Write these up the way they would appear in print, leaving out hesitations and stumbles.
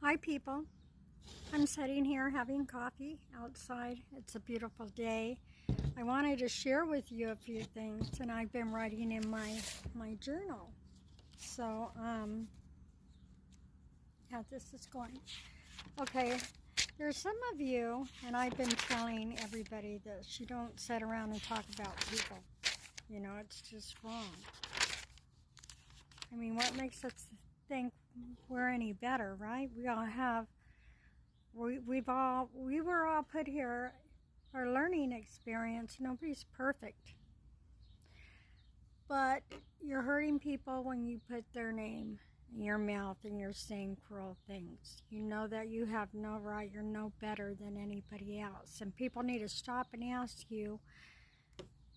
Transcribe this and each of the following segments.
Hi people, I'm sitting here having coffee outside. It's a beautiful day. I wanted to share with you a few things, and I've been writing in my journal. So, yeah, this is going. Okay, there's some of you, and I've been telling everybody this, you don't sit around and talk about people. You know, it's just wrong. I mean, what makes us think we're any better, right? We all have we were all put here, our learning experience. Nobody's perfect, but you're hurting people when you put their name in your mouth and you're saying cruel things. You know that you have no right, you're no better than anybody else, and people need to stop and ask you,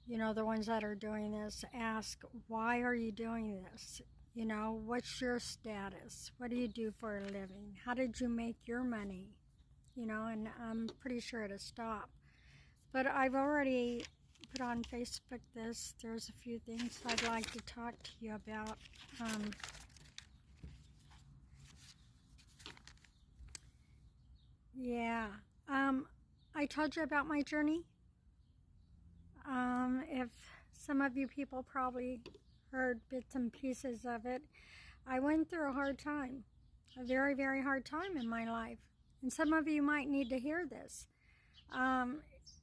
you know, the ones that are doing this, ask, why are you doing this? You know, what's your status? What do you do for a living? How did you make your money? You know, and I'm pretty sure it'll stop. But I've already put on Facebook this. There's a few things I'd like to talk to you about. I told you about my journey. If some of you people probably heard bits and pieces of it, I went through a hard time, a very, very hard time in my life. And some of you might need to hear this.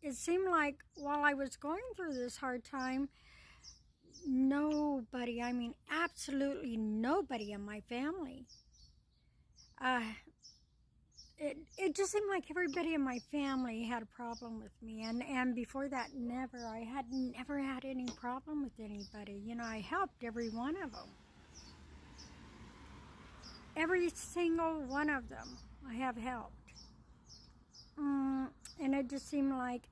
It seemed like while I was going through this hard time, nobody, I mean absolutely nobody in my family, it just seemed like everybody in my family had a problem with me. And before that, I had never had any problem with anybody. You know, I helped every one of them. Every single one of them I have helped. And it just seemed like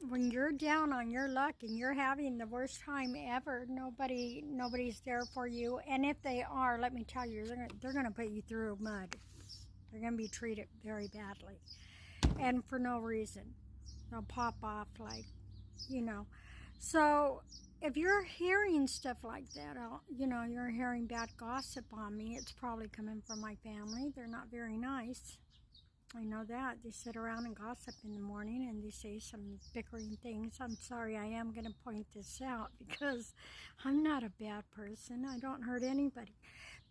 when you're down on your luck and you're having the worst time ever, nobody's there for you. And if they are, let me tell you, they're going to put you through mud. They're going to be treated very badly. And for no reason. They'll pop off like, you know. So if you're hearing stuff like that, you know, you're hearing bad gossip on me, it's probably coming from my family. They're not very nice. I know that. They sit around and gossip in the morning and they say some bickering things. I'm sorry, I am going to point this out because I'm not a bad person. I don't hurt anybody.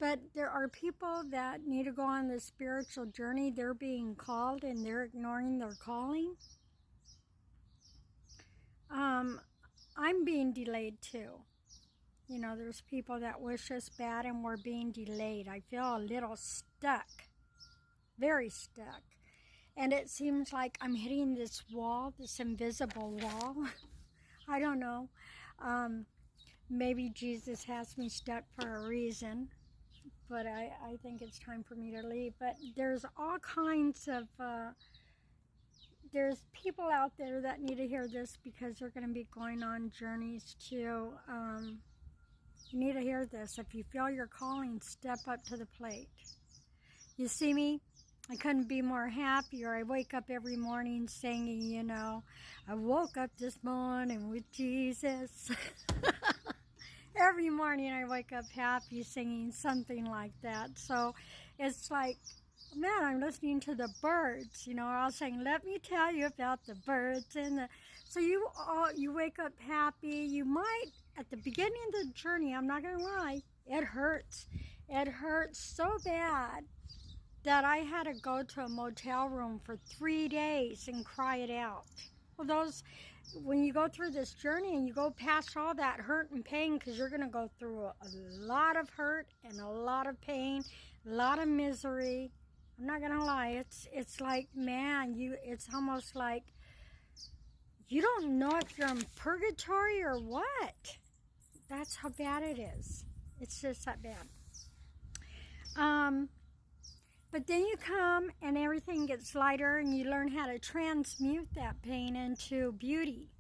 But there are people that need to go on this spiritual journey. They're being called and they're ignoring their calling. I'm being delayed too. You know, there's people that wish us bad and we're being delayed. I feel a little stuck. Very stuck. And it seems like I'm hitting this wall, this invisible wall. I don't know. Maybe Jesus has me stuck for a reason, but I think it's time for me to leave. But there's all kinds of, there's people out there that need to hear this because they're going to be going on journeys too. You need to hear this. If you feel your calling, step up to the plate. You see me? I couldn't be more happier. I wake up every morning singing, you know, I woke up this morning with Jesus. Every morning I wake up happy singing something like that. So it's like, man, I'm listening to the birds, you know, I was saying, let me tell you about the birds. So you wake up happy. You might, at the beginning of the journey, I'm not going to lie, it hurts. It hurts so bad that I had to go to a motel room for 3 days and cry it out. Well, when you go through this journey and you go past all that hurt and pain, because you're going to go through a lot of hurt and a lot of pain, a lot of misery. I'm not going to lie, it's like, man, it's almost like you don't know if you're in purgatory or what. That's how bad it is. It's just that bad. But then you come and everything gets lighter and you learn how to transmute that pain into beauty.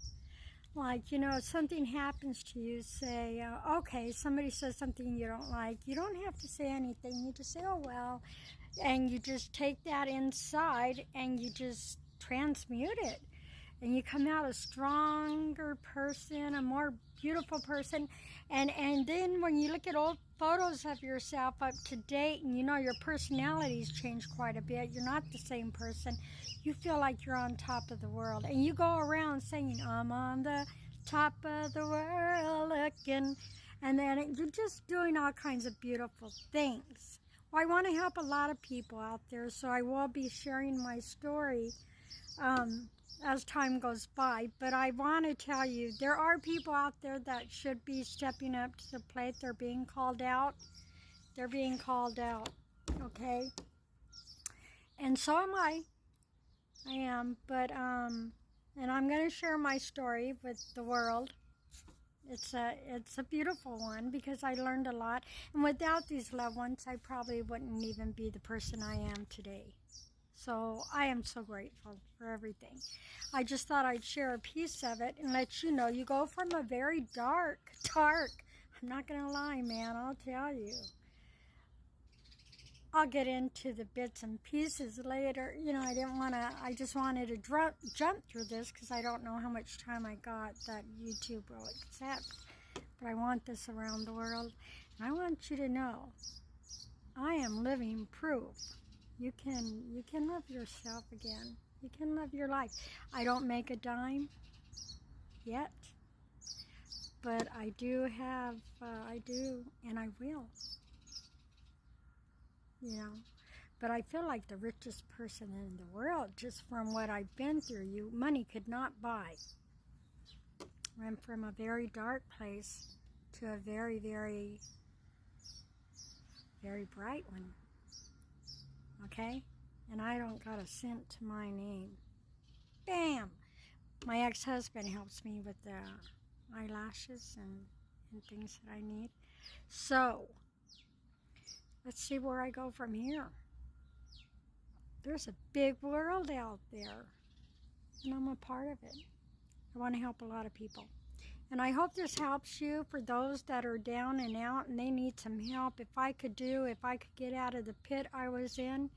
Like, you know, if something happens to you, say, okay, somebody says something you don't like. You don't have to say anything. You just say, oh, well. And you just take that inside and you just transmute it. And you come out a stronger person, a more beautiful person. And then when you look at old photos of yourself up to date, and you know your personality's changed quite a bit. You're not the same person. You feel like you're on top of the world. And you go around singing, I'm on the top of the world looking. And then you're just doing all kinds of beautiful things. Well, I want to help a lot of people out there, so I will be sharing my story as time goes by. But I want to tell you, there are people out there that should be stepping up to the plate. They're being called out. They're being called out, okay? And so am I. I am, but, and I'm going to share my story with the world. It's a beautiful one because I learned a lot. And without these loved ones, I probably wouldn't even be the person I am today. So I am so grateful for everything. I just thought I'd share a piece of it and let you know. You go from a very dark, I'm not going to lie, man, I'll tell you. I'll get into the bits and pieces later. You know, I just wanted to jump through this because I don't know how much time I got that YouTube will accept. But I want this around the world. And I want you to know, I am living proof. You can love yourself again. You can live your life. I don't make a dime yet. But I do have, and I will. You know, but I feel like the richest person in the world, just from what I've been through. Money could not buy. I went from a very dark place to a very, very, very bright one. Okay? And I don't got a cent to my name. Bam! My ex-husband helps me with the eyelashes and things that I need. So, let's see where I go from here. There's a big world out there, and I'm a part of it. I want to help a lot of people. And I hope this helps you for those that are down and out and they need some help. If I could get out of the pit I was in,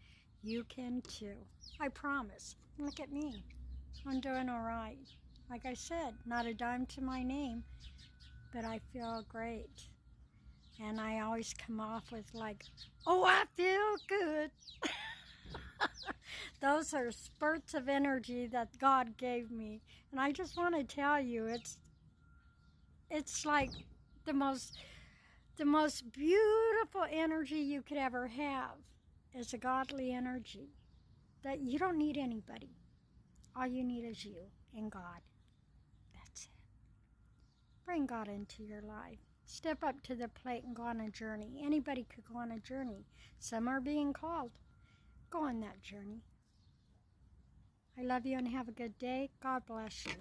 you can too. I promise. Look at me. I'm doing all right. Like I said, not a dime to my name, but I feel great. And I always come off with like, oh, I feel good. Those are spurts of energy that God gave me. And I just want to tell you, it's like the most beautiful energy you could ever have is a godly energy. That you don't need anybody. All you need is you and God. That's it. Bring God into your life. Step up to the plate and go on a journey. Anybody could go on a journey. Some are being called. Go on that journey. I love you and have a good day. God bless you.